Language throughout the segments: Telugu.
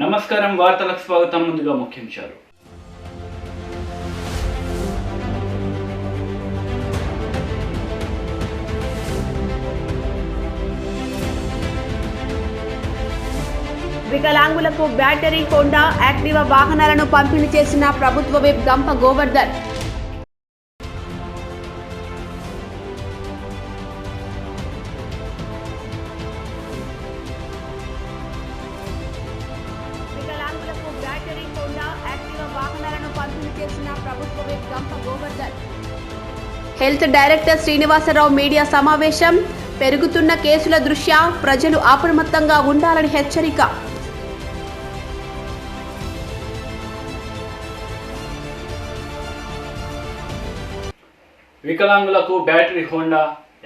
నమస్కారం వార్తలకు స్వాగతం. ముందుగా ముఖ్యాంశాలు. వికలాంగులకు బ్యాటరీ హోండా యాక్టివా వాహనాలను పంపిణీ చేసిన ప్రభుత్వ విప్ గంప గోవర్ధన్. వికలాంగులకు బ్యాటరీ హోండా యాక్టివా వాహనాలను పంపిణీ చేసిన ప్రభుత్వ whip Gampa Govardhan. Health director Srinivasarao media సమావేశం. పెరుగుతున్న కేసుల దృష్ట్యా ప్రజలు అప్రమత్తంగా ఉండాలని హెచ్చరిక. వికలాంగులకు బ్యాటరీ హోండా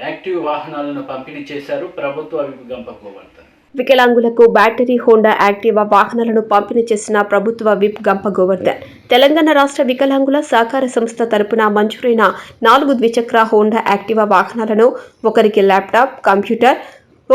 యాక్టివ్ వాహనాలను పంపిణీ చేశారు ప్రభుత్వ విప్ గంప గోవర్ధన్. వికలాంగులకు బ్యాటరీ హోండా యాక్టివా వాహనాలను పంపిణీ చేసిన ప్రభుత్వ విప్ గంప గోవర్ధన్. తెలంగాణ రాష్ట్ర వికలాంగుల సహకార సంస్థ తరపున మంజూరైన 4 ద్విచక్ర హోండా యాక్టివా వాహనాలను ఒకరికి ల్యాప్టాప్, కంప్యూటర్,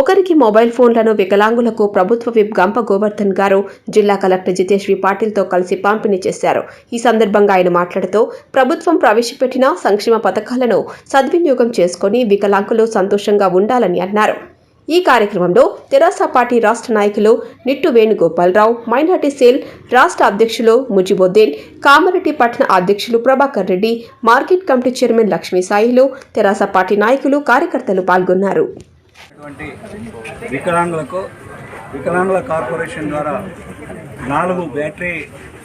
ఒకరికి మొబైల్ ఫోన్లను వికలాంగులకు ప్రభుత్వ విప్ గంప గోవర్ధన్ గారు జిల్లా కలెక్టర్ జితేష్ వి పాటిల్తో కలిసి పంపిణీ చేశారు. ఈ సందర్భంగా ఆయన మాట్లాడుతూ ప్రభుత్వం ప్రవేశపెట్టిన సంక్షేమ పథకాలను సద్వినియోగం చేసుకుని వికలాంగులు సంతోషంగా ఉండాలని అన్నారు. ఈ కార్యక్రమంలో తెరాస పార్టీ రాష్ట్ర నాయకులు నిట్టు వేణుగోపాలరావు, మైనార్టీ సెల్ రాష్ట్ర అధ్యక్షులు ముజిబుద్దీన్, కామారెడ్డి పట్టణ అధ్యక్షులు Prabhakar Reddy, market committee chairman Lakshmi Sailu, TRS party నాయకులు, కార్యకర్తలు పాల్గొన్నారు. వికలాంగుల కార్పొరేషన్ ద్వారా 4 బ్యాటరీ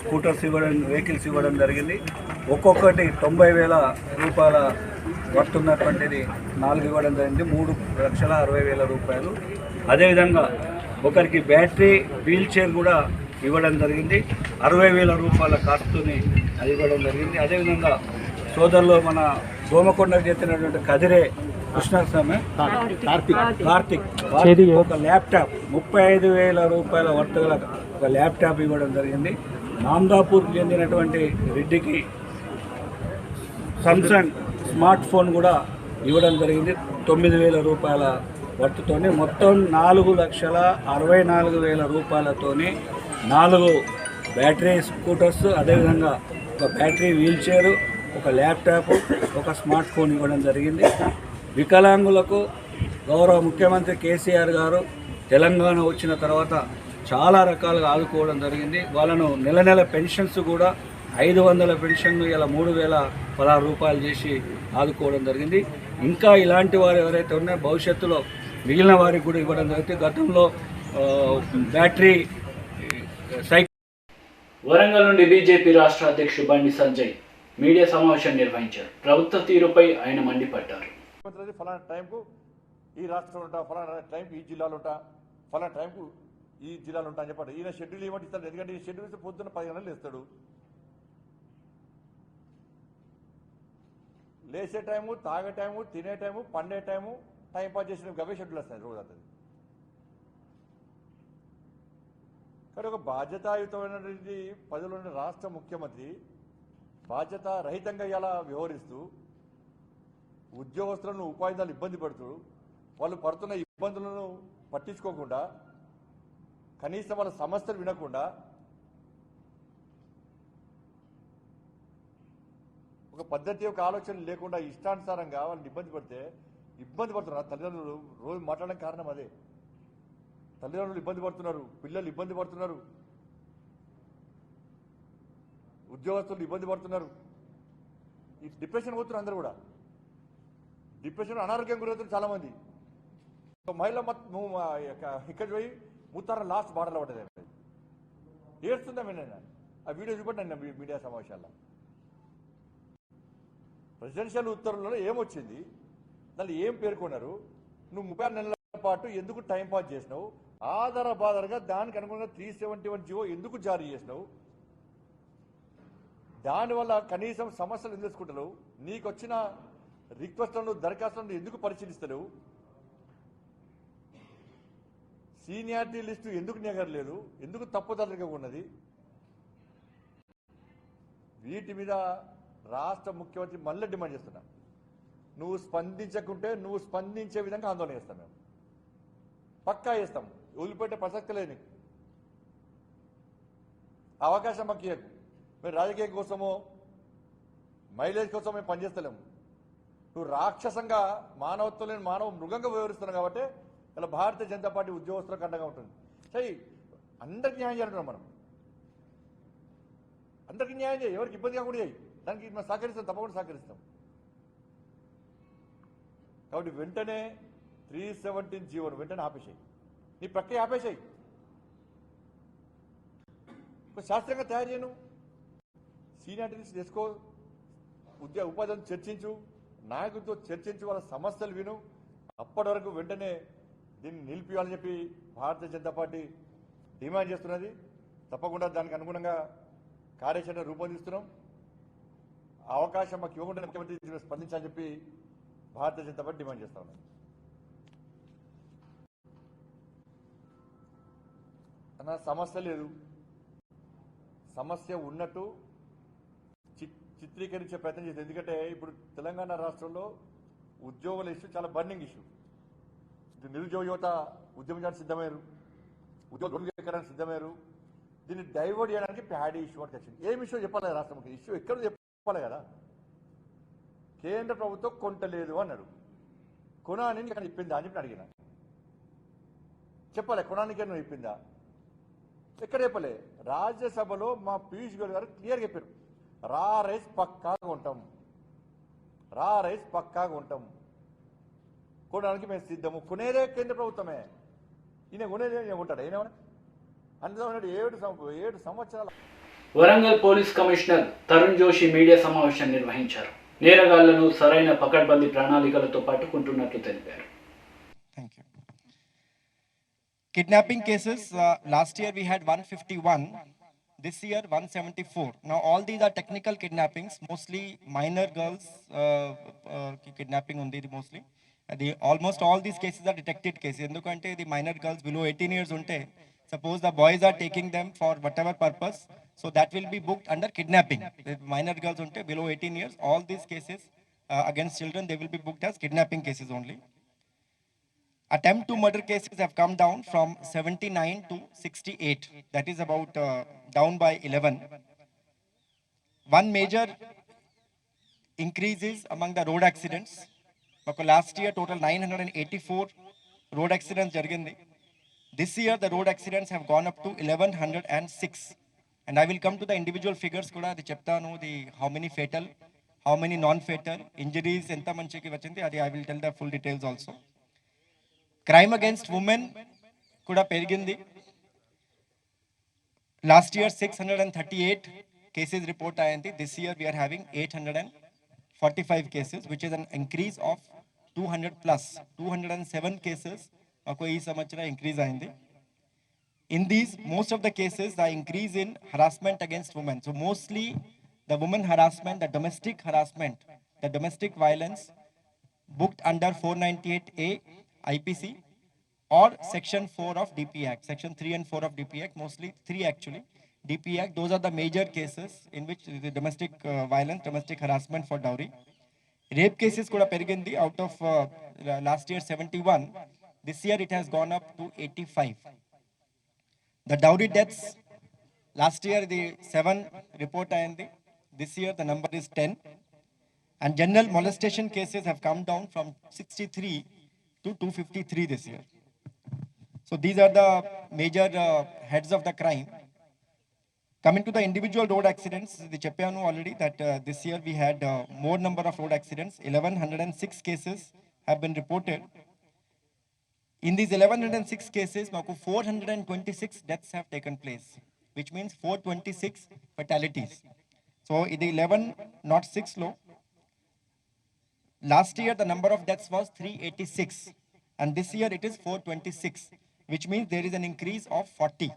స్కూటర్స్ వెహికల్స్ ఇవ్వడం జరిగింది. ఒక్కొక్కటి 90,000 రూపాయల వర్తున్నటువంటిది 4 ఇవ్వడం జరిగింది. 3,60,000 రూపాయలు. అదేవిధంగా ఒకరికి బ్యాటరీ వీల్ చైర్ కూడా ఇవ్వడం జరిగింది. 60,000 రూపాయల కాస్ట్ని అది ఇవ్వడం జరిగింది. అదేవిధంగా సోదరులు మన దోమకొండకు చెందినటువంటి కదిరే కృష్ణస్వామి కార్తిక్ ఒక ల్యాప్టాప్ 35,000 రూపాయల వర్తగల ఒక ల్యాప్టాప్ ఇవ్వడం జరిగింది. నాందాపూర్కి చెందినటువంటి రెడ్డికి సామ్సంగ్ స్మార్ట్ ఫోన్ కూడా ఇవ్వడం జరిగింది 9,000 రూపాయల వర్తుతోని. మొత్తం 4,64,000 రూపాయలతోని 4 బ్యాటరీ స్కూటర్స్, అదేవిధంగా ఒక బ్యాటరీ వీల్ చైరు, ఒక ల్యాప్టాప్, ఒక స్మార్ట్ ఫోన్ ఇవ్వడం జరిగింది. వికలాంగులకు గౌరవ ముఖ్యమంత్రి కేసీఆర్ గారు తెలంగాణ వచ్చిన తర్వాత చాలా రకాలుగా ఆదుకోవడం జరిగింది. వాళ్ళను నెల పెన్షన్స్ కూడా 500 పెన్షన్ను ఇలా 3,016 రూపాయలు చేసి ఆదుకోవడం జరిగింది. ఇంకా ఇలాంటి వారు ఎవరైతే ఉన్నారో భవిష్యత్తులో మిగిలిన వారికి కూడా ఇవ్వడం జరుగుతుంది. గతంలో బ్యాటరీ సైకిల్. వరంగల్ నుండి బీజేపీ రాష్ట్ర అధ్యక్షుడు బండి సంజయ్ మీడియా సమావేశం నిర్వహించారు. ప్రభుత్వ తీరుపై ఆయన మండిపడ్డారు. ఫలానా టైంకు ఈ రాష్ట్రంలో ఉంటా, ఫలానా టైంకు ఈ జిల్లాలో ఉంటా, ఫలానా టైంకు ఈ జిల్లాలో ఉంటా అని చెప్పండి. ఈయన షెడ్యూల్ ఏమంటే ఇస్తాడు. ఎందుకంటే ఈ షెడ్యూల్ ఇస్తే పొద్దున్న 10 గంటలు లేస్తాడు. లేచే టైము, తాగే టైము, తినే టైము, పండే టైము, టైం పాస్ చేసిన గవే షెడ్యూల్ వస్తాయి రోజు అవుతుంది. కానీ ఒక బాధ్యతాయుతమైనటువంటి ప్రజలున్న రాష్ట్ర ముఖ్యమంత్రి బాధ్యత రహితంగా ఇలా వ్యవహరిస్తూ ఉద్యోగస్తులను, ఉపాధ్యాయులు ఇబ్బంది పడుతూ వాళ్ళు పడుతున్న ఇబ్బందులను పట్టించుకోకుండా, కనీసం వాళ్ళ సమస్యలు వినకుండా ఒక పద్ధతి, ఒక ఆలోచన లేకుండా ఇష్టానుసారంగా వాళ్ళని ఇబ్బంది పడుతున్నారు. తల్లిదండ్రులు రోజు మాట్లాడడం కారణం అదే. తల్లిదండ్రులు ఇబ్బంది పడుతున్నారు, పిల్లలు ఇబ్బంది పడుతున్నారు, ఉద్యోగస్తులు ఇబ్బంది పడుతున్నారు. ఈ డిప్రెషన్ పోతున్నారు అందరూ కూడా. డిప్రెషన్, అనారోగ్యం గురవుతున్నారు చాలా మంది. మహిళ ఇక్కడ పోయి ముత్తారం లాస్ట్ బార్డర్లో పడ్డది, ఏడుస్తుందా నేను ఆ వీడియో చూపండి మీడియా సమావేశాల్లో. ప్రెసిడెన్షియల్ ఉత్తర్వులలో ఏమొచ్చింది, దాన్ని ఏం పేర్కొన్నారు, నువ్వు 36 నెలల పాటు ఎందుకు టైం పాస్ చేసినావు, ఆధారబాధారుగా దానికి అనుగుణంగా 371 జీవో ఎందుకు జారీ చేసినావు, దానివల్ల కనీసం సమస్యలు ఎందుకు తెలుసుకుంటలేవు, నీకు వచ్చిన రిక్వెస్ట్లను, దరఖాస్తులను ఎందుకు పరిశీలిస్తలేవు, సీనియారిటీ లిస్టు ఎందుకు నెగరలేదు, ఎందుకు తప్పుదలగా ఉన్నది. వీటి మీద రాష్ట్ర ముఖ్యమంత్రి మళ్ళీ డిమాండ్ చేస్తున్నా. నువ్వు స్పందించకుంటే నువ్వు స్పందించే విధంగా ఆందోళన చేస్తాం. మేము పక్కా చేస్తాం, వదిలిపెట్టే ప్రసక్తి లేదు. అవకాశం మాకు ఇవ్వకు. మీరు రాజకీయం కోసమో మైలేజ్ కోసం మేము పనిచేస్తలేము. నువ్వు రాక్షసంగా మానవత్వం లేని మానవ మృగంగా వివరిస్తున్నావు కాబట్టి ఇలా భారతీయ జనతా పార్టీ ఉద్యోగస్తులకు అండగా ఉంటుంది. సరే అందరికీ న్యాయం చేయాలంటున్నాం మనం. అందరికీ న్యాయం చేయి, ఎవరికి ఇబ్బంది కాకుండా చేయి. దానికి మేము సహకరిస్తాం, తప్పకుండా సహకరిస్తాం. కాబట్టి వెంటనే 317 జీవోను వెంటనే ఆపేసాయి, నీ ప్రక్రియ ఆపేసాయి. శాస్త్రంగా తయారు చేయను, సీనియారిటీస్ తెచ్చుకో, ఉపాధిని చర్చించు, నాయకులతో చర్చించు, వాళ్ళ సమస్యలు విను. అప్పటి వరకు వెంటనే దీన్ని నిలిపియాలని చెప్పి భారతీయ జనతా పార్టీ డిమాండ్ చేస్తున్నది. తప్పకుండా దానికి అనుగుణంగా కార్యాచరణ రూపొందిస్తున్నాం. ఆ అవకాశం మాకు ఇవ్వకుండా ముఖ్యమంత్రి స్పందించాలని చెప్పి భారతీయ జనతా పార్టీ డిమాండ్ చేస్తా ఉన్నాం. అన్న సమస్య లేదు, సమస్య ఉన్నట్టు చిత్రీకరించే ప్రయత్నం చేస్తుంది. ఎందుకంటే ఇప్పుడు తెలంగాణ రాష్ట్రంలో ఉద్యోగుల ఇష్యూ చాలా బర్నింగ్ ఇష్యూ. నిరుద్యోగ యువత ఉద్యమించడానికి సిద్ధమయ్యారు, ఉద్యోగులు ఎక్కడానికి సిద్ధమయ్యారు. దీన్ని డైవర్ట్ చేయడానికి ప్యాడీ ఇష్యూ అని తెచ్చింది. ఏం ఇష్యూ చెప్పాలి రాష్ట్రంకి? ఇష్యూ ఎక్కడ చెప్పాలి కదా. కేంద్ర ప్రభుత్వం కొంటలేదు అన్నాడు, కొనాని ఇక్కడ ఇప్పిందా అని చెప్పి అడిగిన. చెప్పాలి, కొనానికి నువ్వు ఇప్పిందా? ఎక్కడ చెప్పలే. రాజ్యసభలో మా పీయూష్ గోయల్ గారు క్లియర్గా చెప్పారు, రా రైస్ పక్కాగా ఉంటాం, రా రైస్ పక్కాగా ఉంటాం, కొనడానికి మేము సిద్ధము. కొనేదే కేంద్ర ప్రభుత్వమే, ఈయన కొనేది ఉంటాడు. ఈయన అందులో 7 సంవత్సరాలు. Warangal police commissioner Tarun Joshi media సమావేశం నిర్వహించారు. నేరగాళ్లను సరైన పకడ్బందీ ప్రణాళికలతో పట్టుకుంటున్నట్లు తెలిపారు. Thank you. Kidnapping cases, last year we had 151, this year 174. Now all these are technical kidnappings, mostly minor girls kidnapping undi mostly. Almost all these cases are detected cases. Endukante the minor girls below 18 years unte, suppose the boys are taking them for whatever purpose, so that will be booked under kidnapping. The minor girls unte below 18 years, all these cases against children, they will be booked as kidnapping cases only. Attempt to murder cases have come down from 79 to 68. That is about down by 11. One major increase is among the road accidents. Last year total 984 road accidents jarigindi. This year the road accidents have gone up to 1106. And I will come to the individual figures kuda adi cheptanu, the how many fatal, how many non-fatal, injuries enta manchiki vachindi, adi I will tell the full details also. Crime against women kuda perigindi. Last year 638 cases report ayindi. This year we are having 845 cases, which is an increase of 200 plus. 207 cases ee samvatsara increase ayindi. In these, most of the cases, the increase in harassment against women. So mostly the women harassment, the domestic harassment, the domestic violence booked under 498A IPC or Section 4 of DP Act. Section 3 and 4 of DP Act, mostly 3 actually. DP Act, those are the major cases in which the domestic violence, domestic harassment for dowry. Rape cases kuda perigindi. Out of last year 71, this year it has gone up to 85. The dowry deaths, last year the 7 report ayindi. This year the number is 10. And general molestation cases have come down from 63 to 253 this year. So these are the major heads of the crime. Coming to the individual road accidents, the Cheppanu already that this year we had more number of road accidents. 1106 cases have been reported. In these 1106 cases, 426 deaths have taken place, which means 426 fatalities. So in the 1106 law, last year the number of deaths was 386, and this year it is 426, which means there is an increase of 40.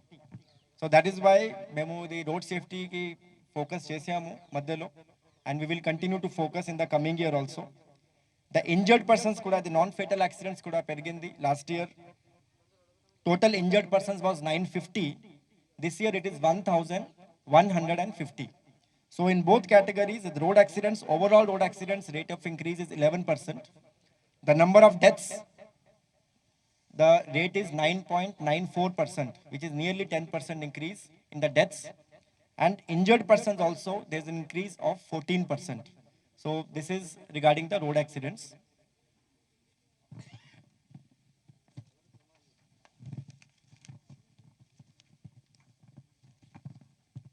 So that is why memo the road safety ki focus chesamu madhyalo, and we will continue to focus in the coming year also. The injured persons kuda, the non-fatal accidents kuda perigindi. Last year total injured persons was 950. This year it is 1150. So in both categories, the road accidents, overall road accidents rate of increase is 11%. The number of deaths, the rate is 9.94%, which is nearly 10% increase in the deaths. And injured persons also, there's an increase of 14%. So this is regarding the road accidents.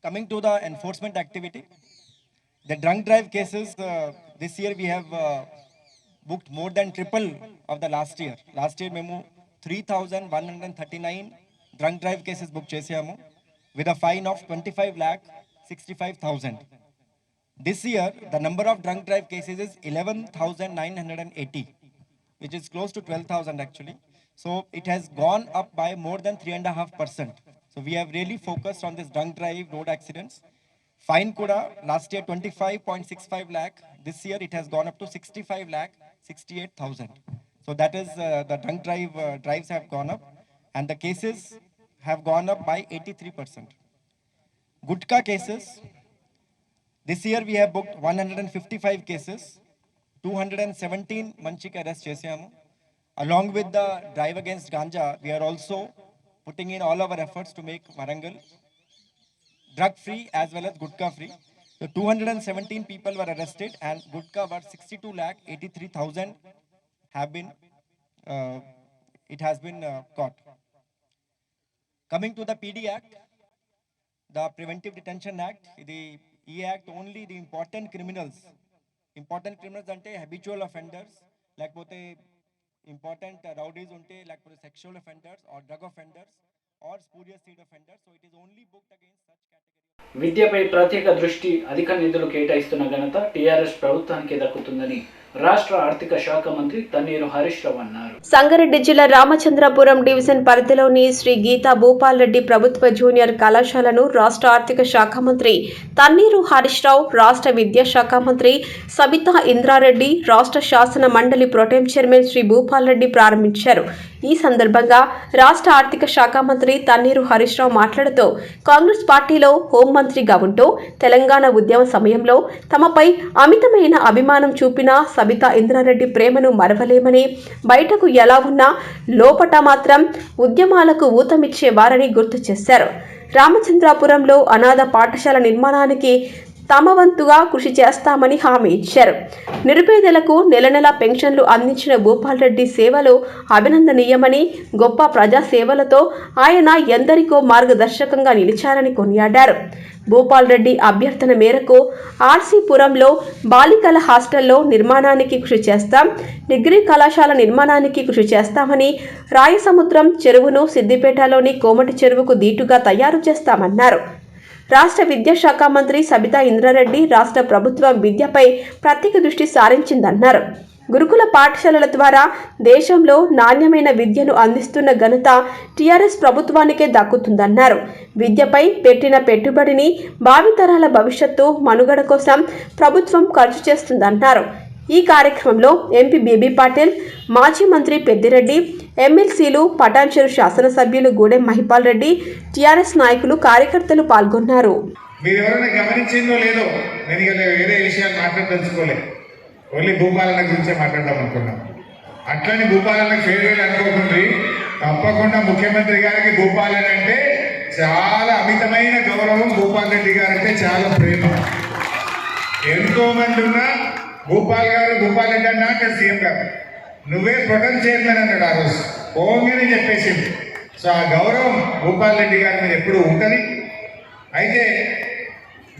Coming to the enforcement activity, the drunk drive cases, this year we have booked more than triple of the last year. Last year, memo 3,139 drunk drive cases booked chesamu with a fine of 25,65,000. This year, the number of drunk drive cases is 11,980, which is close to 12,000 actually. So it has gone up by more than 3.5%. So we have really focused on this drunk drive road accidents. Fine kuda last year 25.65 lakh. This year it has gone up to 65 lakh 68,000. So that is the drunk drives have gone up, and the cases have gone up by 83%. Gutka cases, this year we have booked 155 cases, 217 manchik arrest chesamu. Along with the drive against ganja, we are also putting in all our efforts to make Warangal drug free as well as gutka free. So 217 people were arrested, and gutka were 62,83,000 have been it has been caught. Coming to the PD Act, the Preventive Detention Act, the E Act only the important criminals ante habitual offenders, lekapothe important rowdies unte, lekapothe sexual offenders or drug offenders or spurious seed offenders. So it is only booked against such category. విద్యపై ప్రత్యేక దృష్టి, అధిక నిధులు కేటాయిస్తున్న ఘనత టీఆర్ఎస్ ప్రభుత్వానికి దక్కుతుందని రాష్ట్ర ఆర్థిక శాఖ మంత్రి తన్నీరు హరీష్ రావు అన్నారు. సంగారెడ్డి జిల్లా రామచంద్రపురం డివిజన్ పరిధిలోని శ్రీ గీతా భూపాల్ రెడ్డి ప్రభుత్వ జూనియర్ కళాశాలను రాష్ట్ర ఆర్థిక శాఖ మంత్రి తన్నీరు హరీష్ రావు, రాష్ట్ర విద్యాశాఖ మంత్రి సబితా ఇంద్రారెడ్డి, రాష్ట్ర శాసన మండలి ప్రొటెం చైర్మన్ శ్రీ భూపాల్ రెడ్డి ప్రారంభించారు. ఈ సందర్భంగా రాష్ట్ర ఆర్థిక శాఖ మంత్రి తన్నీరు హరీష్ రావు మాట్లాడుతూ, కాంగ్రెస్ పార్టీలో హోంమంత్రిగా ఉంటూ తెలంగాణ ఉద్యమ సమయంలో తమపై అమితమైన అభిమానం చూపిన సబితా ఇంద్రారెడ్డి ప్రేమను మరవలేమని, బయటకు ఎలా ఉన్నా లోపట మాత్రం ఉద్యమాలకు ఊతమిచ్చేవారని గుర్తు చేశారు. రామచంద్రాపురంలో అనాథ పాఠశాల నిర్మాణానికి తమ వంతుగా కృషి చేస్తామని హామీ ఇచ్చారు. నిరుపేదలకు నెల నెలా పెన్షన్లు అందించిన భూపాల్ రెడ్డి సేవలు అభినందనీయమని, గొప్ప ప్రజా సేవలతో ఆయన ఎందరికో మార్గదర్శకంగా నిలిచారని కొనియాడారు. భూపాల్ రెడ్డి అభ్యర్థన మేరకు ఆర్సీపురంలో బాలికల హాస్టల్లో నిర్మాణానికి కృషి చేస్తాం, డిగ్రీ కళాశాల నిర్మాణానికి కృషి చేస్తామని, రాయసముద్రం చెరువును సిద్దిపేటలోని కోమటి చెరువుకు దీటుగా తయారు చేస్తామన్నారు. రాష్ట్ర విద్యాశాఖ మంత్రి సబితా ఇంద్రారెడ్డి రాష్ట్ర ప్రభుత్వం విద్యపై ప్రత్యేక దృష్టి సారించిందన్నారు. గురుకుల పాఠశాలల ద్వారా దేశంలో నాణ్యమైన విద్యను అందిస్తున్న ఘనత టీఆర్ఎస్ ప్రభుత్వానికే దక్కుతుందన్నారు. విద్యపై పెట్టిన పెట్టుబడిని భావితరాల భవిష్యత్తు మనుగడ కోసం ప్రభుత్వం ఖర్చు చేస్తుందన్నారు. ఈ కార్యక్రమంలో ఎంపీ బేబీ పాటిల్, మాజీ మంత్రి పెద్దిరెడ్డి, ఎమ్మెల్సీలు, పటాన్చెరు శాసనసభ్యులు గూడెం మహిపాల్ రెడ్డి, టీఆర్ఎస్ నాయకులు, కార్యకర్తలు పాల్గొన్నారు. మీరు ఎవరైనా గమనించిందో లేదో, నేను వేరే విషయాలు మాట్లాడదలుచుకోలేదు, ఓన్లీ భూపాలన గురించే మాట్లాడదాం అనుకున్నాం. అట్లని భూపాలనకు ఫేర్వెల్ అనుకోకుండా తప్పకుండా ముఖ్యమంత్రి గారికి భూపాలన అంటే చాలా అమితమైన గౌరవం, భూపాల్ రెడ్డి గారు అంటే చాలా ప్రేమ. ఎంతో మంది ఉన్నా భూపాల్ రెడ్డి అన్నా అంటే సీఎం గారు నువ్వే ప్రొటెం చైర్మన్ అన్నాడు ఆ రోజు, ఓంగానే చెప్పేసింది. సో ఆ గౌరవం భూపాల్ రెడ్డి గారి మీద ఎప్పుడూ ఉంటుంది. అయితే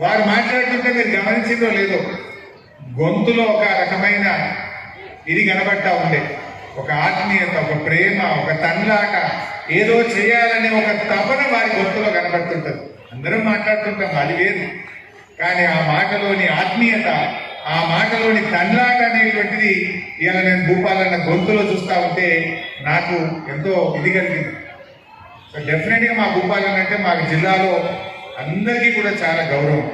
వారు మాట్లాడుతుంటే మీరు గమనించిందో లేదో, గొంతులో ఒక రకమైన ఇది కనబడతా ఉండే, ఒక ఆత్మీయత, ఒక ప్రేమ, ఒక తన్లాట, ఏదో చేయాలనే ఒక తపన వారి గొంతులో కనబడుతుంటుంది. అందరం మాట్లాడుతుంటాం, అది వేరు. కానీ ఆ మాటలోని ఆత్మీయత, ఆ మాటలోని తన్లాట అనేటువంటిది ఇవాళ నేను భూపాలన్న గొంతులో చూస్తూ ఉంటే నాకు ఎంతో ఇది కలిగింది. సో డెఫినెట్గా మా భూపాలన్న అంటే మా జిల్లాలో అందరికీ కూడా చాలా గౌరవం.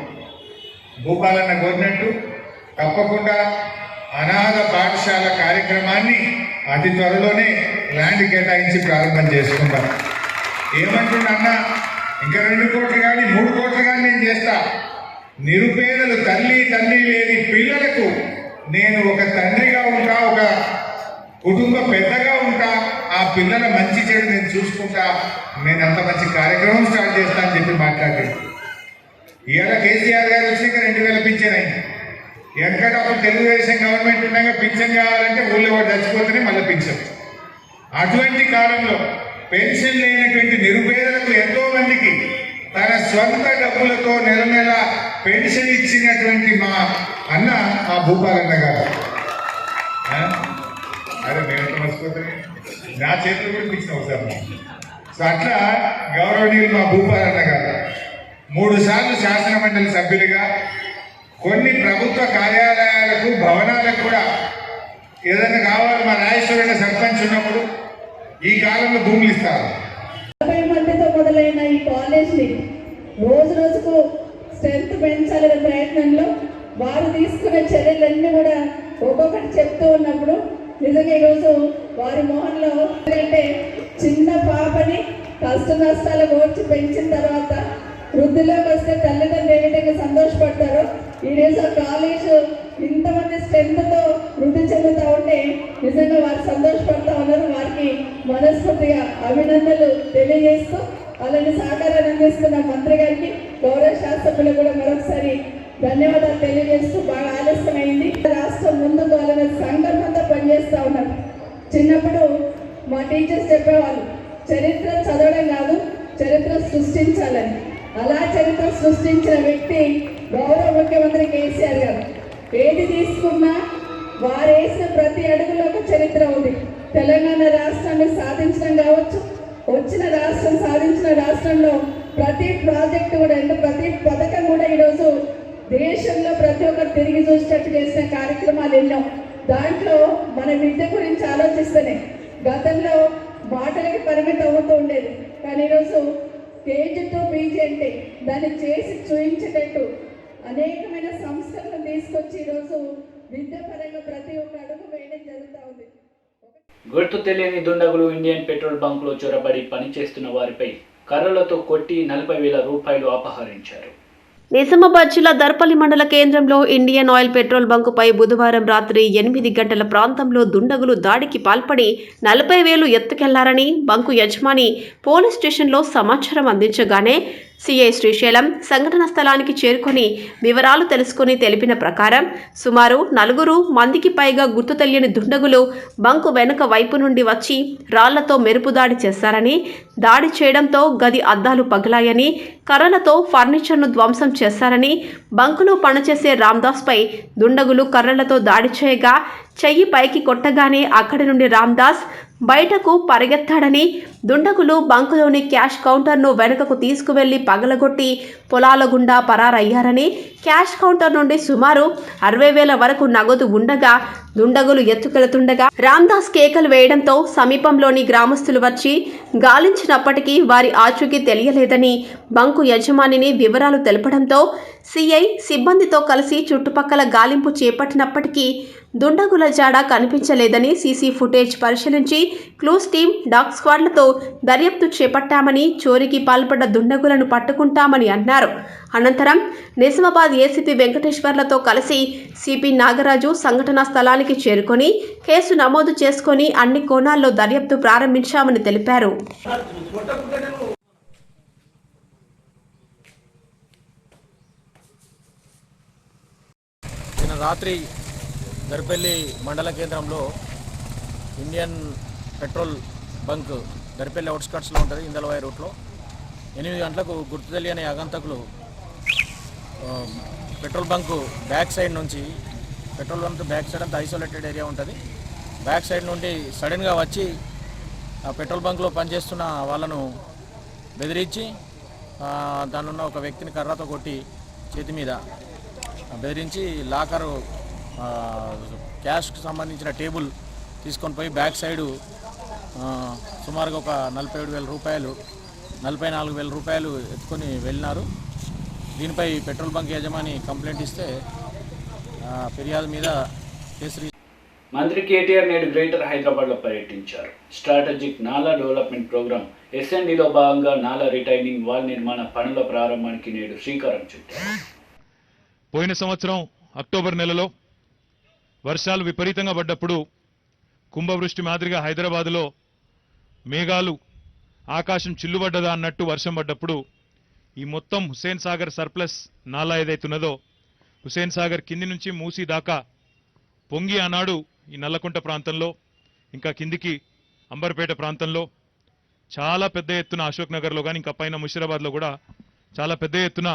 భూపాలన్న కోరినట్టు తప్పకుండా అనాథ పాఠశాల కార్యక్రమాన్ని అతి త్వరలోనే ల్యాండ్ కేటాయించి ప్రారంభం చేసుకుంటాం. ఏమంటున్నా, ఇంకా 2 కోట్లు కానీ 3 కోట్లు కానీ నేను చేస్తా. నిరుపేదలు తల్లి లేని పిల్లలకు నేను ఒక తండ్రిగా ఉంటా, ఒక కుటుంబ పెద్దగా ఉంటా, ఆ పిల్లల మంచి చెడు నేను చూసుకుంటా, నేను అంత మంచి కార్యక్రమం స్టార్ట్ చేస్తా అని చెప్పి మాట్లాడాను. ఇవాళ కేసీఆర్ గారు వచ్చినాక 2000 పింఛన్ అయింది. వెనకట అప్పుడు తెలుగుదేశం గవర్నమెంట్ ఉండగా పింఛన్ కావాలంటే ఊళ్ళో వాడు చచ్చిపోతేనే మళ్ళీ పింఛన్. అటువంటి కాలంలో పెన్షన్ లేనటువంటి నిరుపేదలకు ఎంతో మందికి తన స్వంత డబ్బులతో నెల నెల పెన్షన్ ఇచ్చినటువంటి మా అన్న మా భూపాలన్న గారు. అరే నేను మర్చిపోతాను, నా చేతులు కూడా ఇచ్చిన అవసరం. సో అట్లా గౌరవనీయులు మా భూపాలన్న గారు 3 సార్లు శాసన మండలి సభ్యులుగా కొన్ని ప్రభుత్వ కార్యాలయాలకు భవనాలకు కూడా ఏదైనా కావాలి మా రాజేశ్వరన్న సర్పంచ్ ఉన్నప్పుడు ఈ కాలంలో భూములు ఇస్తారు. 40 మందితో మొదలైన ఈ కాలేజ్ని రోజు రోజుకు స్ట్రెంత్ పెంచాలనే ప్రయత్నంలో వారు తీసుకునే చర్యలన్నీ కూడా ఒక్కొక్కటి చెప్తూ ఉన్నప్పుడు నిజంగా ఈరోజు వారి మొహంలో అంటే చిన్న పాపని కష్ట నష్టాలు ఓర్చి పెంచిన తర్వాత వృద్ధిలోకి వస్తే తల్లిదండ్రులు ఏ విధంగా సంతోషపడతారో ఈరోజు కాలేజ్ ఇంతమంది స్ట్రెంత్తో వృద్ధి చెందుతూ ఉంటే నిజంగా వారు సంతోషపడతా ఉన్నారు. వారికి మనస్ఫూర్తిగా అభినందనలు తెలియజేస్తూ అలానే సహకారాన్ని అందిస్తున్న మంత్రి గారికి గౌరవ శాసనసభ్యులు కూడా మరొకసారి ధన్యవాదాలు తెలియజేస్తూ బాగా ఆలస్యమైంది. రాష్ట్రం ముందుకు వాళ్ళని సంఘటనతో పనిచేస్తూ ఉన్నారు. చిన్నప్పుడు మా టీచర్స్ చెప్పేవాళ్ళు చరిత్ర చదవడం కాదు చరిత్ర సృష్టించాలని. అలా చరిత్ర సృష్టించిన వ్యక్తి గౌరవ ముఖ్యమంత్రి కేసీఆర్ గారు. ఏది తీసుకున్నా వారు వేసిన ప్రతి అడుగులో ఒక చరిత్ర ఉంది. తెలంగాణ రాష్ట్రాన్ని సాధించడం కావచ్చు, సాధించిన రాష్ట్రంలో ప్రతి ప్రాజెక్టు కూడా ప్రతి పథకం కూడా ఈరోజు దేశంలో ప్రతి ఒక్కరు తిరిగి చూసేటట్టు చేసిన కార్యక్రమాలు ఎన్నో. దాంట్లో మన విద్య గురించి ఆలోచిస్తేనే గతంలో మాటలకి పరిమితం అవుతూ ఉండేది, కానీ ఈరోజు కేజీ టు పీజీ అంటే దాన్ని చేసి చూపించేటట్టు అనేకమైన సంస్థలను తీసుకొచ్చి ఈరోజు విద్యాపరంగా ప్రతి ఒక్క అడుగు వేయడం జరుగుతూ ఉంది. గుర్తు తెలియని దుండగులు ఇండియన్ పెట్రోల్ బంకులో చొరబడి పనిచేస్తున్న వారిపై కర్రలతో కొట్టి 40,000 రూపాయలు అపహరించారు. నిజామాబాద్ జిల్లా దర్పల్లి మండల కేంద్రంలో ఇండియన్ ఆయిల్ పెట్రోల్ బంకుపై బుధవారం రాత్రి 8 గంటల ప్రాంతంలో దుండగులు దాడికి పాల్పడి 40,000 ఎత్తుకెళ్లారని బంకు యజమాని పోలీస్ స్టేషన్లో సమాచారం అందించగానే సిఐ శ్రీశైలం సంఘటన స్థలానికి చేరుకొని వివరాలు తెలుసుకుని తెలిపిన ప్రకారం సుమారు 4 మందికి పైగా గుర్తు తెలియని దుండగులు బంకు వెనుక వైపు నుండి వచ్చి రాళ్లతో మెరుపు దాడి చేశారని, దాడి చేయడంతో గది అద్దాలు పగిలాయని, కర్రలతో ఫర్నిచర్ను ధ్వంసం చేశారని, బంకులో పనిచేసే రామ్దాస్పై దుండగులు కర్రలతో దాడి చేయగా చెయ్యి పైకి కొట్టగానే అక్కడి నుండి రామ్దాస్ బయటకు పరిగెత్తాడని, దుండగులు బంకులోని క్యాష్ కౌంటర్ను వెనుకకు తీసుకువెళ్లి పగలగొట్టి పొలాల గుండా పరారయ్యారని, క్యాష్ కౌంటర్ నుండి సుమారు 60,000 వరకు నగదు ఉండగా దుండగులు ఎత్తుకెళ్తుండగా రామ్దాస్ కేకలు వేయడంతో సమీపంలోని గ్రామస్తులు వచ్చి గాలించినప్పటికీ వారి ఆచూకీ తెలియలేదని బంకు యజమానిని వివరాలు తెలపడంతో సిఐ సిబ్బందితో కలిసి చుట్టుపక్కల గాలింపు చేపట్టినప్పటికీ దుండగుల జాడ కనిపించలేదని, సీసీ ఫుటేజ్ పరిశీలించి క్లూస్ టీం, డాగ్ స్క్వాడ్లతో దర్యాప్తు చేపట్టామని, చోరీకి పాల్పడ్డ దుండగులను పట్టుకుంటామని అన్నారు. అనంతరం నిజామాబాద్ ఏసీపీ వెంకటేశ్వర్లతో కలిసి సిపి నాగరాజు సంఘటనా స్థలానికి చేరుకొని కేసు నమోదు చేసుకొని అన్ని కోణాల్లో దర్యాప్తు ప్రారంభించామని తెలిపారు. రాత్రి దర్పల్లి మండల కేంద్రంలో ఇండియన్ పెట్రోల్ బంక్ దర్పల్లి అవుట్స్కట్స్లో ఉంటుంది, ఇందలవాయి రూట్లో 8 గంటలకు గుర్తు తెలియని ఆగంతకులు పెట్రోల్ బంకు బ్యాక్ సైడ్ నుంచి, పెట్రోల్ బంక్ బ్యాక్ సైడ్ అంతా ఐసోలేటెడ్ ఏరియా ఉంటుంది, బ్యాక్ సైడ్ నుండి సడన్గా వచ్చి ఆ పెట్రోల్ బంక్లో పనిచేస్తున్న వాళ్ళను బెదిరించి దానిలో ఒక వ్యక్తిని కర్రతో కొట్టి చేతి మీద బెదిరించి లాకరు క్యాష్కి సంబంధించిన టేబుల్ తీసుకొని పోయి బ్యాక్ సైడు సుమారుగా ఒక 47,000 రూపాయలు 44,000 రూపాయలు ఎత్తుకొని వెళ్ళినారు. దీనిపై పెట్రోల్ బంక్ యజమాని కంప్లైంట్ ఇస్తే ఫిర్యాదు మీద కేసు. మంత్రి కేటీఆర్ నేడు గ్రేటర్ హైదరాబాద్లో పర్యటించారు. స్ట్రాటజిక్ నాలా డెవలప్మెంట్ ప్రోగ్రామ్ ఎస్ఎన్డీలో భాగంగా నాలా రిటైనింగ్ వాల్ నిర్మాణ పనుల ప్రారంభానికి నేడు శ్రీకారం చుట్టారు. పోయిన సంవత్సరం అక్టోబర్ నెలలో వర్షాలు విపరీతంగా పడ్డప్పుడు కుంభవృష్టి మాదిరిగా హైదరాబాద్లో మేఘాలు ఆకాశం చిల్లుబడ్డదా అన్నట్టు వర్షం పడ్డప్పుడు ఈ మొత్తం హుస్సేన్ సాగర్ సర్ప్లస్ నాలా ఏదైతున్నదో హుస్సేన్ సాగర్ కింది నుంచి మూసి దాకా పొంగి ఆనాడు ఈ నల్లకుంట ప్రాంతంలో ఇంకా కిందికి అంబర్పేట ప్రాంతంలో చాలా పెద్ద ఎత్తున అశోక్ నగర్లో కానీ ఇంకా పైన ముషిరాబాద్లో కూడా చాలా పెద్ద ఎత్తున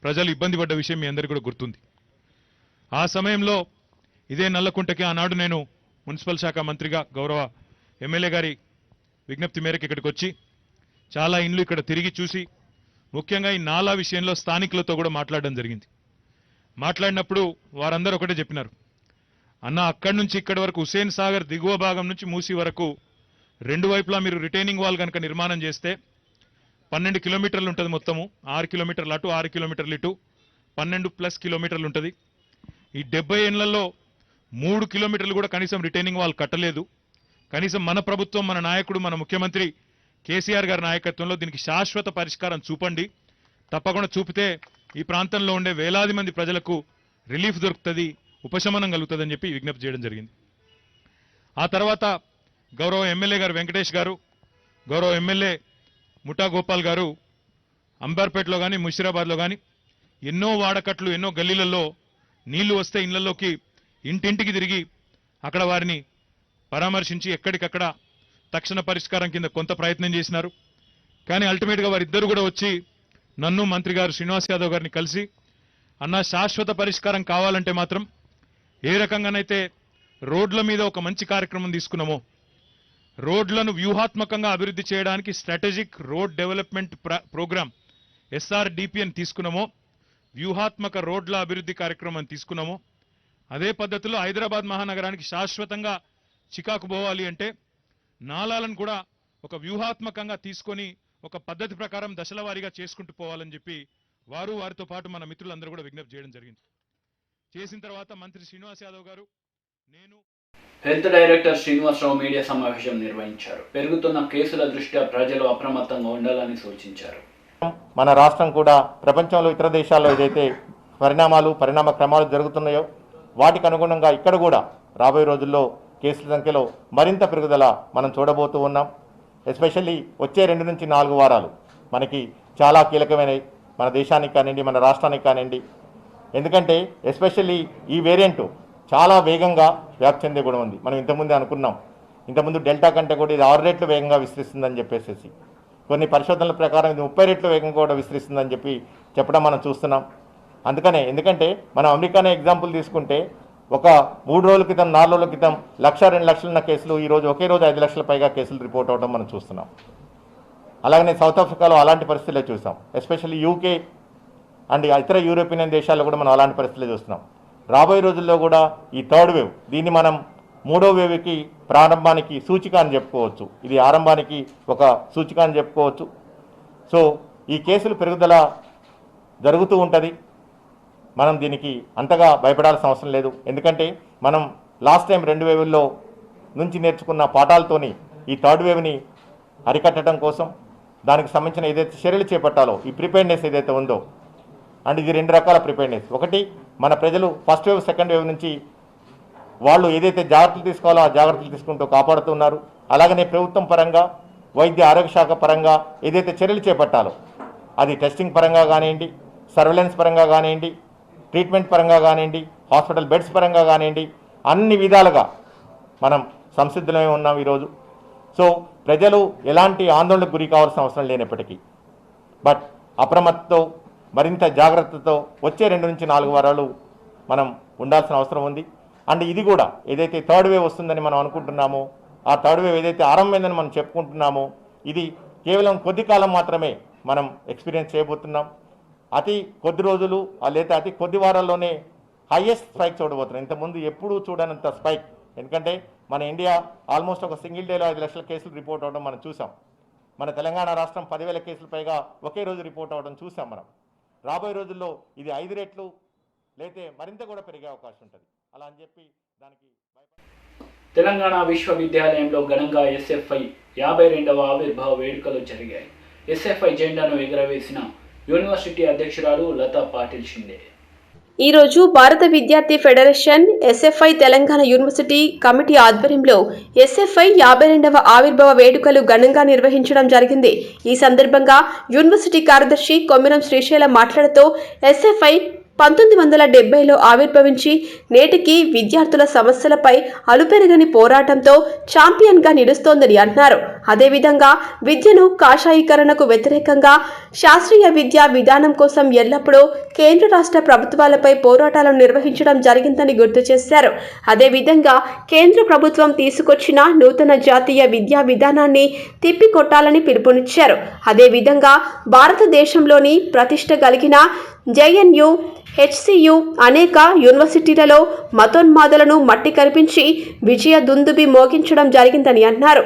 ప్రజలు ఇబ్బంది పడ్డ విషయం మీ అందరికీ కూడా గుర్తుంది. ఆ సమయంలో ఇదే నల్లకుంటకి ఆనాడు నేను మున్సిపల్ శాఖ మంత్రిగా గౌరవ ఎమ్మెల్యే గారి విజ్ఞప్తి మేరకు ఇక్కడికి వచ్చి చాలా ఇండ్లు ఇక్కడ తిరిగి చూసి ముఖ్యంగా ఈ నాలా విషయంలో స్థానికులతో కూడా మాట్లాడడం జరిగింది. మాట్లాడినప్పుడు వారందరూ ఒకటే చెప్పినారు, అన్న అక్కడి నుంచి ఇక్కడి వరకు హుస్సేన్ సాగర్ దిగువ భాగం నుంచి మూసి వరకు రెండు వైపులా మీరు రిటైనింగ్ వాల్ కనుక నిర్మాణం చేస్తే 12 కిలోమీటర్లు ఉంటుంది. మొత్తము 6 కిలోమీటర్లు అటు 6 కిలోమీటర్లు ఇటు 12+ కిలోమీటర్లు ఉంటుంది. ఈ 70 ఏళ్లలో 3 కిలోమీటర్లు కూడా కనీసం రిటైనింగ్ వాల్ కట్టలేదు. కనీసం మన ప్రభుత్వం, మన నాయకుడు, మన ముఖ్యమంత్రి కేసీఆర్ గారి నాయకత్వంలో దీనికి శాశ్వత పరిష్కారం చూపండి, తప్పకుండా చూపితే ఈ ప్రాంతంలో ఉండే వేలాది మంది ప్రజలకు రిలీఫ్ దొరుకుతుంది, ఉపశమనం కలుగుతుందని చెప్పి విజ్ఞప్తి చేయడం జరిగింది. ఆ తర్వాత గౌరవ ఎమ్మెల్యే గారు వెంకటేష్ గారు, గౌరవ ఎమ్మెల్యే ముఠా గోపాల్ గారు అంబర్పేటలో కానీ ముషిరాబాద్లో కానీ ఎన్నో వాడకట్లు, ఎన్నో గల్లీలలో నీళ్లు వస్తే ఇళ్లలోకి ఇంటింటికి తిరిగి అక్కడ వారిని పరామర్శించి ఎక్కడికక్కడ తక్షణ పరిష్కారం కింద కొంత ప్రయత్నం చేసినారు. కానీ అల్టిమేట్గా వారిద్దరు కూడా వచ్చి నన్ను, మంత్రి గారు శ్రీనివాస్ యాదవ్ గారిని కలిసి, అన్న శాశ్వత పరిష్కారం కావాలంటే మాత్రం ఏ రకంగానైతే రోడ్ల మీద ఒక మంచి కార్యక్రమం తీసుకున్నామో, రోడ్లను వ్యూహాత్మకంగా అభివృద్ధి చేయడానికి strategic road development program SRDP తీసుకున్నామో, వ్యూహాత్మక రోడ్ల అభివృద్ధి కార్యక్రమం తీసుకున్నామో, అదే పద్ధతిలో హైదరాబాద్ మహానగరానికి శాశ్వతంగా చికాకు పోవాలి అంటే నాలాలను కూడా ఒక వ్యూహాత్మకంగా తీసుకొని ఒక పద్ధతి ప్రకారం దశల వారీగా చేసుకుంటూ పోవాలని చెప్పి వారితో పాటు మన మిత్రులందరూ కూడా విజ్ఞప్తి చేయడం జరిగింది. చేసిన తర్వాత మంత్రి శ్రీనివాస్ యాదవ్ గారు, నేను హెల్త్ డైరెక్టర్ శ్రీనివాసరావు మీడియా సమావేశం నిర్వహించారు. పెరుగుతున్న కేసుల దృష్ట్యా ప్రజలు అప్రమత్తంగా ఉండాలని సూచించారు. మన రాష్ట్రం కూడా ప్రపంచంలో ఇతర దేశాల్లో ఏదైతే పరిణామ క్రమాలు జరుగుతున్నాయో వాటికి అనుగుణంగా ఇక్కడ కూడా రాబోయే రోజుల్లో కేసుల సంఖ్యలో మరింత పెరుగుదల మనం చూడబోతూ ఉన్నాం. ఎస్పెషల్లీ వచ్చే 2 నుంచి 4 వారాలు మనకి చాలా కీలకమైనవి, మన దేశానికి కానివ్వండి, మన రాష్ట్రానికి కానివ్వండి. ఎందుకంటే ఎస్పెషల్లీ ఈ వేరియంట్ చాలా వేగంగా వ్యాప్తి చెందే కూడా ఉంది. మనం ఇంతకుముందే అనుకున్నాం, ఇంతకుముందు డెల్టా కంటే కూడా ఇది 6 రెట్లు వేగంగా విస్తరిస్తుందని చెప్పేసి, కొన్ని పరిశోధనల ప్రకారం ఇది 30 రెట్లు వేగంగా కూడా విస్తరిస్తుందని చెప్పడం మనం చూస్తున్నాం. ఎందుకంటే మనం అమెరికానే ఎగ్జాంపుల్ తీసుకుంటే ఒక 3 రోజుల క్రితం, 4 రోజుల క్రితం 1,00,000, 2 లక్షలు ఉన్న కేసులు ఈరోజు ఒకే రోజు 5 లక్షల పైగా కేసులు రిపోర్ట్ అవడం మనం చూస్తున్నాం. అలాగనే సౌత్ ఆఫ్రికాలో అలాంటి పరిస్థితులే చూసాం. ఎస్పెషల్లీ UK అండ్ ఇతర యూరోపియన్ దేశాల్లో కూడా మనం అలాంటి పరిస్థితులే చూస్తున్నాం. రాబోయే రోజుల్లో కూడా ఈ 3rd వేవ్, దీన్ని మనం 3వ వేవ్కి ప్రారంభానికి సూచిక అని చెప్పుకోవచ్చు. ఇది ఆరంభానికి ఒక సూచిక అని చెప్పుకోవచ్చు. సో ఈ కేసులు పెరుగుదల జరుగుతూ ఉంటుంది. మనం దీనికి అంతగా భయపడాల్సిన అవసరం లేదు. ఎందుకంటే మనం లాస్ట్ టైం 2 వేవుల్లో నుంచి నేర్చుకున్న పాఠాలతోని ఈ 3rd వేవ్ని అరికట్టడం కోసం దానికి సంబంధించిన ఏదైతే చర్యలు చేపట్టాలో, ఈ ప్రిపేర్నెస్ ఏదైతే ఉందో, అండ్ ఇది 2 రకాల ప్రిపేర్నెస్. ఒకటి, మన ప్రజలు ఫస్ట్ వేవ్, సెకండ్ వేవ్ నుంచి వాళ్ళు ఏదైతే జాగ్రత్తలు తీసుకోవాలో ఆ జాగ్రత్తలు తీసుకుంటూ కాపాడుతున్నారు. అలాగనే ప్రభుత్వం పరంగా, వైద్య ఆరోగ్య శాఖ పరంగా ఏదైతే చర్యలు చేపట్టాలో, అది టెస్టింగ్ పరంగా కానివ్వండి, సర్వేలెన్స్ పరంగా కానివ్వండి, ట్రీట్మెంట్ పరంగా కానివ్వండి, హాస్పిటల్ బెడ్స్ పరంగా కానివ్వండి, అన్ని విధాలుగా మనం సంసిద్ధులమే ఉన్నాం ఈరోజు. సో ప్రజలు ఎలాంటి ఆందోళనకు గురి కావాల్సిన అవసరం లేనప్పటికీ, బట్ అప్రమత్తతో, మరింత జాగ్రత్తతో వచ్చే 2 నుంచి 4 వారాలు మనం ఉండాల్సిన అవసరం ఉంది. అండ్ ఇది కూడా ఏదైతే 3rd వేవ్ వస్తుందని మనం అనుకుంటున్నామో, ఆ 3rd వేవ్ ఏదైతే ఆరంభమైందని మనం చెప్పుకుంటున్నామో, ఇది కేవలం కొద్ది కాలం మాత్రమే మనం ఎక్స్పీరియన్స్ చేయబోతున్నాం. అతి కొద్ది రోజులు లేదా అతి కొద్ది వారాల్లోనే హైయెస్ట్ స్పైక్ చూడబోతున్నాం. ఇంతకుముందు ఎప్పుడూ చూడనంత స్పైక్. ఎందుకంటే మన ఇండియా ఆల్మోస్ట్ ఒక సింగిల్ డేలో 5 లక్షల కేసులు రిపోర్ట్ అవ్వడం మనం చూసాం. మన తెలంగాణ రాష్ట్రం 10,000 కేసులు పైగా ఒకే రోజు రిపోర్ట్ అవ్వడం చూసాం మనం. రాబోయే రోజుల్లో ఇది 5 రెట్లు లేతే మరింత కూడా పెరిగే అవకాశం ఉంటుంది. అలా అని చెప్పి దానికి తెలంగాణ విశ్వవిద్యాలయంలో ఘనంగా SFI 52వ ఆవిర్భావ వేడుకలు జరిగాయి. SFI జెండాను ఎగురవేసిన యూనివర్సిటీ అధ్యక్షురాలు లతా పాటిల్ షిండే. ఈరోజు భారత విద్యార్థి federation SFI Telangana university committee ఆధ్వర్యంలో ఎస్ఎఫ్ఐ 52వ ఆవిర్భావ వేడుకలు ఘనంగా నిర్వహించడం జరిగింది. ఈ సందర్భంగా యూనివర్సిటీ కార్యదర్శి కొమ్మిరం శ్రీశైలం మాట్లాడుతూ ఎస్ఎఫ్ఐ 1970లో ఆవిర్భవించి నేటికి విద్యార్థుల సమస్యలపై అలుపెరగని పోరాటంతో ఛాంపియన్గా నిలుస్తోందని అన్నారు. అదేవిధంగా విద్యను కాషాయీకరణకు వ్యతిరేకంగా శాస్త్రీయ విద్యా విధానం కోసం ఎల్లప్పుడూ కేంద్ర రాష్ట్ర ప్రభుత్వాలపై పోరాటాలను నిర్వహించడం జరిగిందని గుర్తు చేశారు. అదేవిధంగా కేంద్ర ప్రభుత్వం తీసుకొచ్చిన నూతన జాతీయ విద్యా విధానాన్ని తిప్పికొట్టాలని పిలుపునిచ్చారు. అదేవిధంగా భారతదేశంలోని ప్రతిష్ట కలిగిన జేఎన్యూ, హెచ్సియు అనేక యూనివర్సిటీలలో మతోన్మాదులను మట్టి కరిపించి విజయ దుందుబి మోగించడం జరిగిందని అన్నారు.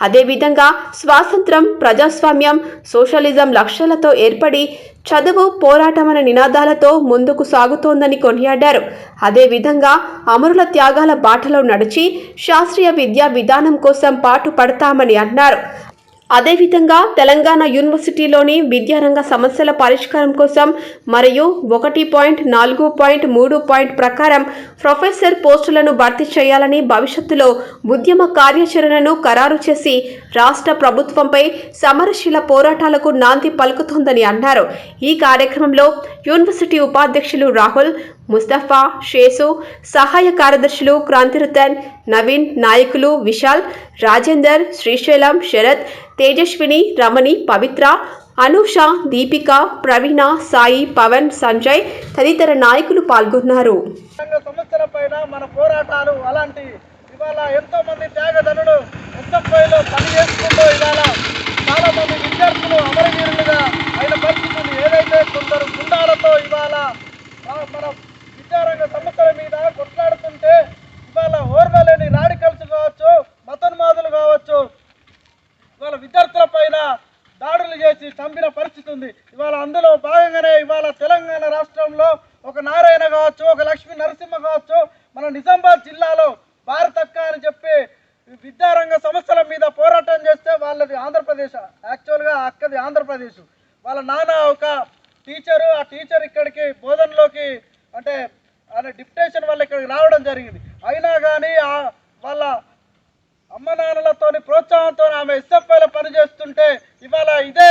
అదేవిధంగా స్వాతంత్రం, ప్రజాస్వామ్యం, సోషలిజం లక్ష్యాలతో ఏర్పడి చదువు పోరాటమనే నినాదాలతో ముందుకు సాగుతోందని కొనియాడారు. అదేవిధంగా అమరుల త్యాగాల బాటలో నడిచి శాస్త్రీయ విద్యా విధానం కోసం పాటుపడతామని అన్నారు. అదేవిధంగా తెలంగాణ యూనివర్సిటీలోని విద్యారంగ సమస్యల పరిష్కారం కోసం మరియు 1.4.3 ప్రకారం ప్రొఫెసర్ పోస్టులను భర్తీ చేయాలని భవిష్యత్తులో ఉద్యమ కార్యాచరణను ఖరారు చేసి రాష్ట్ర ప్రభుత్వంపై సమరశీల పోరాటాలకు నాంది పలుకుతోందని అన్నారు. ఈ కార్యక్రమంలో యూనివర్సిటీ ఉపాధ్యక్షులు రాహుల్, ముస్తఫా, షేసు, సహాయ కార్యదర్శులు క్రాంతిరతన్, నవీన్, నాయకులు విశాల్, రాజేందర్, శ్రీశైలం, శరత్, తేజస్విని, రమణి, పవిత్ర, అనూష, దీపిక, ప్రవీణ, సాయి, పవన్, సంజయ్ తదితర నాయకులు పాల్గొన్నారు. సమస్యలపైన మన పోరాటాలు అలాంటి ఇవాళ ఎంతో మంది త్యాగధనులు ఎస్ఎఫ్ఐలో పనిచేసుకుంటూ ఇవాళ చాలా మంది విద్యార్థులు అమరవీరులుగా అయిన పరిస్థితులు ఏదైతే కొందరు గుండాలతో ఇవాళ మన విద్యారంగ సమస్యల మీద కొట్లాడుతుంటే ఇవాళ ఓర్వలేని రాడికల్స్ కావచ్చు, మతోన్మాదులు కావచ్చు, ఇవాళ విద్యార్థుల పైన దాడులు చేసి చంపిన పరిస్థితి ఉంది. ఇవాళ అందులో భాగంగానే ఇవాళ తెలంగాణ రాష్ట్రంలో ఒక నారాయణ కావచ్చు, ఒక లక్ష్మీ నరసింహ కావచ్చు, మన నిజామాబాద్ జిల్లాలో భారతక్క అని చెప్పి విద్యారంగ సమస్యల మీద పోరాటం చేస్తే వాళ్ళది ఆంధ్రప్రదేశ్, యాక్చువల్గా అక్కది ఆంధ్రప్రదేశ్. వాళ్ళ నాన్న ఒక టీచరు, ఆ టీచర్ ఇక్కడికి బోధనలోకి అంటే ఆయన డిప్యుటేషన్ వల్ల ఇక్కడికి రావడం జరిగింది. అయినా కానీ వాళ్ళ అమ్మ నాన్నలతో ప్రోత్సాహంతో ఆమె ఎస్ఎఫ్ఐలో పనిచేస్తుంటే ఇవాళ ఇదే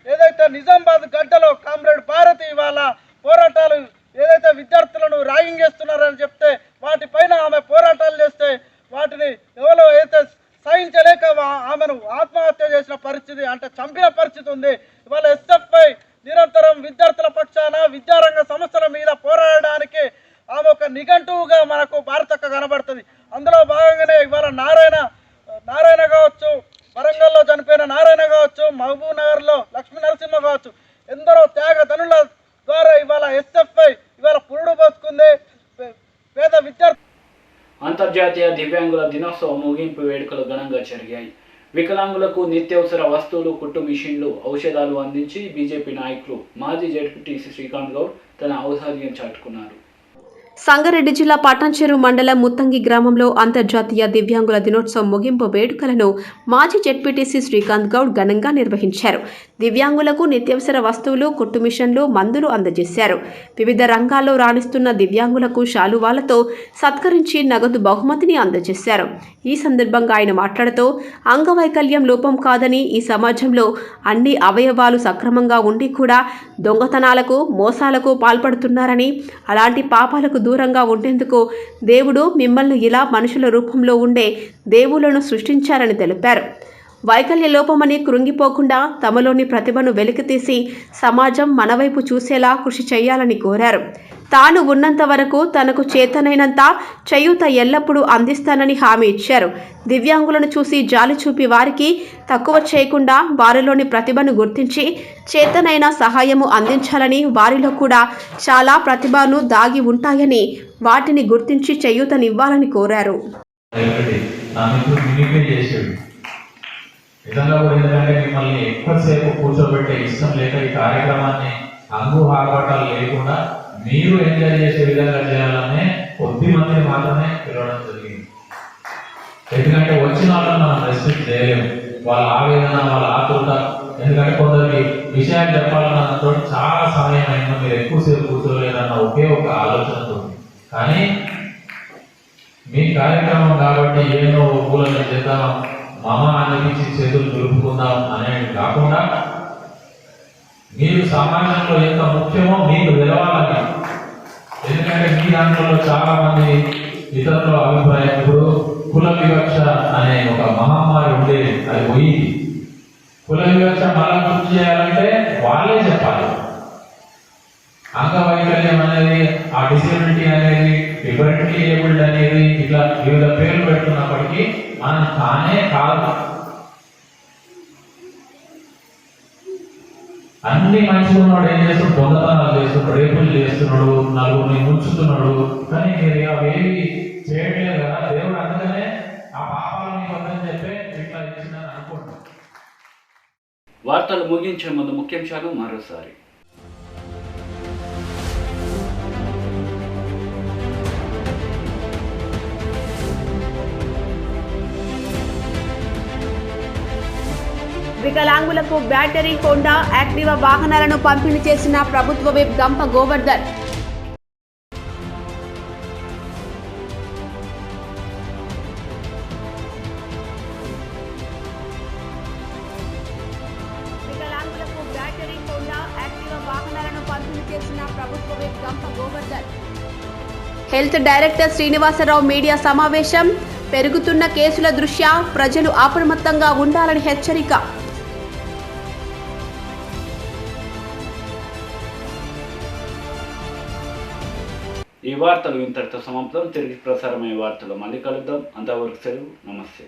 ఏదైతే నిజామాబాద్ గడ్డలో కామ్రేడ్ భారతి ఇవాళ పోరాటాలు ఏదైతే విద్యార్థులను ర్యాగింగ్ చేస్తున్నారని చెప్తే వాటిపైన ఆమె పోరాటాలు చేస్తే వాటిని ఎవరో అయితే సహించలేక ఆమెను ఆత్మహత్య చేసిన పరిస్థితి, అంటే చంపిన పరిస్థితి ఉంది. ఇవాళ ఎస్ఎఫ్ఐ నిరంతరం విద్యార్థుల పక్షాన విద్యారంగ సమస్యల మీద పోరాడడానికి ఆమె ఒక నిఘంటువుగా మనకు భారతక్క కనబడుతుంది. అందులో భాగంగానే ఇవాళ నారాయణ కావచ్చు, వరంగల్లో చనిపోయిన నారాయణ కావచ్చు, మహబూబ్ నగర్లో లక్ష్మీ నరసింహ కావచ్చు, ఎందరో త్యాగధనుల ద్వారా ఇవాళ ఎస్ఎఫ్ఐ ఇవాళ పురుడు పోసుకుంది. పేద విద్యార్థి అంతర్జాతీయ దివ్యాంగుల దినోత్సవ ముగింపు వేడుకలు ఘనంగా జరిగాయి. వికలాంగులకు నిత్యావసర వస్తువులు, కుట్టు మిషన్లు, ఔషధాలు అందించి బీజేపీ నాయకులు మాజీ జడ్పీటీసీ శ్రీకాంత్ గౌడ్ తన ఔదార్యం చాటుకున్నారు. సంగారెడ్డి జిల్లా పటాన్చెరు మండలం ముత్తంగి గ్రామంలో అంతర్జాతీయ దివ్యాంగుల దినోత్సవం ముగింపు వేడుకలను మాజీ జెడ్పీటీసీ శ్రీకాంత్ గౌడ్ ఘనంగా నిర్వహించారు. దివ్యాంగులకు నిత్యావసర వస్తువులు, కుట్టు మిషన్లు, మందులు అందజేశారు. వివిధ రంగాల్లో రాణిస్తున్న దివ్యాంగులకు శాలువాలతో సత్కరించి నగదు బహుమతిని అందజేశారు. ఈ సందర్భంగా ఆయన మాట్లాడుతూ అంగవైకల్యం లోపం కాదని, ఈ సమాజంలో అన్ని అవయవాలు సక్రమంగా ఉండి కూడా దొంగతనాలకు, మోసాలకు పాల్పడుతున్నారని, అలాంటి పాపాలకు దూరంగా ఉండేందుకు దేవుడు మిమ్మల్ని ఇలా మనుషుల రూపంలో ఉండే దేవుళ్లను సృష్టించారని తెలిపారు. వైకల్య లోపమని కృంగిపోకుండా తమలోని ప్రతిభను వెలికితీసి సమాజం మనవైపు చూసేలా కృషి చేయాలని కోరారు. తాను ఉన్నంత వరకు తనకు చేతనైనంత చేయూత ఎల్లప్పుడూ అందిస్తానని హామీ ఇచ్చారు. దివ్యాంగులను చూసి జాలి చూపి వారికి తక్కువ చేయకుండా వారిలోని ప్రతిభను గుర్తించి చేతనైన సహాయము అందించాలని, వారిలో కూడా చాలా ప్రతిభను దాగి ఉంటాయని వాటిని గుర్తించి చేయూతనివ్వాలని కోరారు. నిజంగా కూడా ఎందుకంటే మిమ్మల్ని ఎక్కువసేపు కూర్చోబెట్టే ఇష్టం లేక ఈ కార్యక్రమాన్ని అంగు ఆర్భాటాలు లేకుండా మీరు ఎంజాయ్ చేసే విధంగా చేయాలనే కొద్ది మందిని మాత్రమే పిలవడం జరిగింది. ఎందుకంటే వచ్చిన వాళ్ళని మనం రెస్ట్రిక్ట్ చేయలేము. వాళ్ళ ఆవేదన, వాళ్ళ ఆతృత ఎందుకంటే కొందరికి విషయాలు చెప్పాలన్నతో చాలా సమయం అయిందో మీరు ఎక్కువసేపు కూర్చోలేదన్న ఒకే ఒక ఆలోచనతో, కానీ మీ కార్యక్రమం కాబట్టి ఏదో పూలను చేద్దాం మమ అనిపించి చేతులు దులుపుకుందాం అనేది కాకుండా మీరు సమాజంలో ఎంత ముఖ్యమో మీకు తెలవాలని. ఎందుకంటే మీ దాంట్లో చాలా మంది ఇతరుల అభిప్రాయం, ఇప్పుడు కుల వివక్ష అనే ఒక మహమ్మారి ఉండేది, అది పోయింది. కుల వివక్ష మళ్ళా గుర్తు చేయాలంటే వాళ్ళే చెప్పాలి. అంగవైకల్యం అనేది, ఆ డిసేబిలిటీ అనేది, డిఫరెంట్లీ ఏబుల్డ్ అనేది, ఇట్లా వివిధ పేర్లు పెట్టుకున్నప్పటికీ మనం తానే కాదు. అన్ని మంచిగా ఉన్నాడు, ఏం చేస్తున్నాడు, దొంగతనాలు చేస్తున్నాడు, రేపులు చేస్తున్నాడు, నలుగురిని ముంచుతున్నాడు, కానీ మీరు అవేవి చేయట్లేదు కదా. దేవుడు అందుకనే ఆ పాపాలు మీకు వద్దని చెప్పి ఇట్లా ఇచ్చిందని అనుకుంటున్నాను. వార్తలు ముగించే ముందు ముఖ్యాంశాలు మరోసారి. వికలాంగులకు బ్యాటరీ హోండా యాక్టివా వాహనాలను పంపిణీ చేసిన ప్రభుత్వ విప్ గంప గోవర్ధన్. వికలాంగులకు బ్యాటరీ హోండా యాక్టివా వాహనాలను పంపిణీ చేసిన ప్రభుత్వ whip Gampa Govardhan. Health director Srinivasarao media సమావేశం. పెరుగుతున్న కేసుల దృష్ట్యా ప్రజలు అప్రమత్తంగా ఉండాలని హెచ్చరిక. ఈ వార్తలు ఇంతటితో సమాప్తం. తిరిగి ప్రసారమయ్యే వార్తలు మళ్ళీ కలుద్దాం. అంతవరకు సెలవు. నమస్తే.